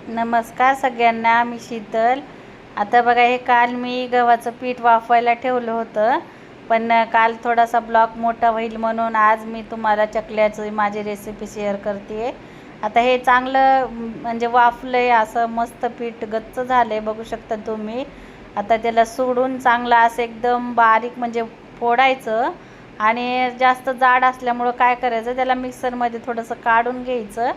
नमस्कार सगळ्यांना, मी शीतल. आता बघा, हे काल मी गव्हाचं पीठ वाफवायला ठेवलं होतं, पण काल थोडासा ब्लॉग मोठा होईल म्हणून आज मी तुम्हाला चकल्याची माझी रेसिपी शेअर करते. आता हे चांगलं म्हणजे वाफलं आहे, असं मस्त पीठ गच्च झालं आहे, बघू शकता तुम्ही. आता त्याला सोडून चांगलं असं एकदम बारीक म्हणजे फोडायचं आणि जास्त जाड असल्यामुळं काय करायचं, त्याला मिक्सरमध्ये थोडंसं काढून घ्यायचं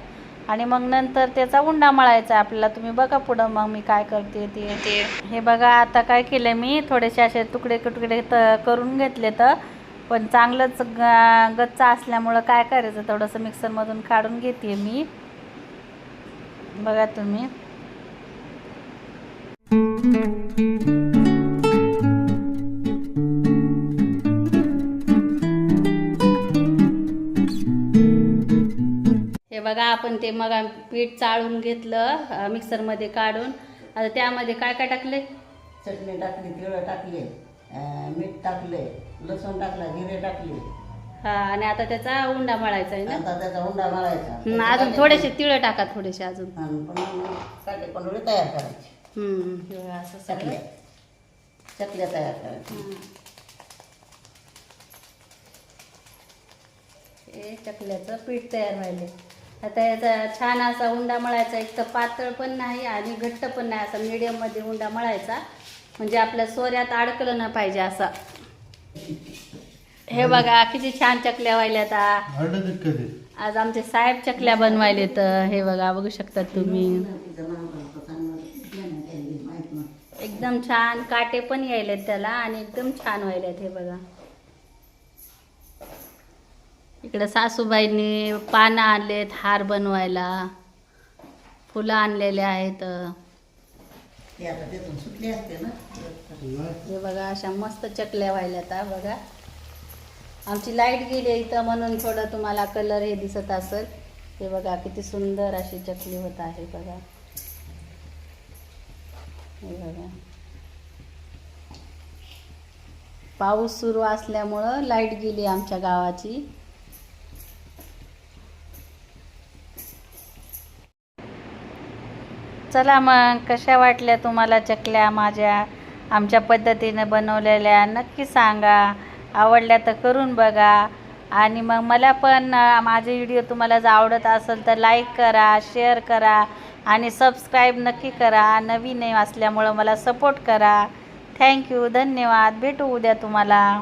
आणि मग नंतर त्याचा उंडा मळायचा आपल्याला. तुम्ही बघा पुढं मग मी काय करते ते. हे बघा, आता काय केलं मी, थोडेसे असे तुकडे तुकडे करून घेतले, तर पण चांगलंच गच्चा असल्यामुळं काय करायचं, थोडंसं मिक्सरमधून काढून घेते मी. बघा तुम्ही. हे बघा, आपण ते मग पीठ चाळून घेतलं मिक्सरमध्ये काढून. आता त्यामध्ये काय काय टाकले? चटणी टाकली, तिळ टाकले, मीठ टाकले, लसूण टाकला, जिरे टाकले. हा, आणि आता त्याचा उंडा मळायचा आहे ना. आता त्याचा उंडा मळायचा. अजून थोडेसे तिळ टाका, थोडेसे अजून. काटे पंडोळी तयार करायची. असं चकल्या चकल्या तयार करायच्या. हे चकल्याचं पीठ तयार व्हायले. आता याचा छान असा उंडा मळायचा, एक तर पातळ पण नाही आणि घट्ट पण नाही, असा मीडियममध्ये उंडा मळायचा, म्हणजे आपल्या सोऱ्यात अडकलं ना पाहिजे असा. हे बघा किती छान चकल्या व्हायल्यात. आज आमचे साहेब चकल्या बनवायलेत. हे बघा, बघू शकता तुम्ही, एकदम छान काटे पण यायलेत त्याला आणि एकदम छान व्हायलेत. हे बघा, इकडे सासूबाईंनी पानं आणलेत हार बनवायला, फुलं आणलेले आहेत. हे बघा, अशा मस्त चकल्या व्हायल्यात. बघा, आमची लाईट गेली इथं म्हणून थोडं तुम्हाला कलर हे दिसत असेल. हे बघा किती सुंदर अशी चकली होत आहे. बघा, हे बघा, पाऊस सुरू असल्यामुळं लाईट गेली आमच्या गावाची. चला मग, कशा वाटल्या तुम्हाला चकल्या माझ्या आमच्या पद्धतीने बनवलेल्या? नक्की सांगा. आवडल्या तर करून बघा. आणि मग मला पण माझे व्हिडिओ तुम्हाला जर आवडत असेल तर लाईक करा, शेअर करा आणि सबस्क्राईब नक्की करा. नवीन असल्यामुळं मला सपोर्ट करा. थँक्यू, धन्यवाद. भेटू उद्या तुम्हाला.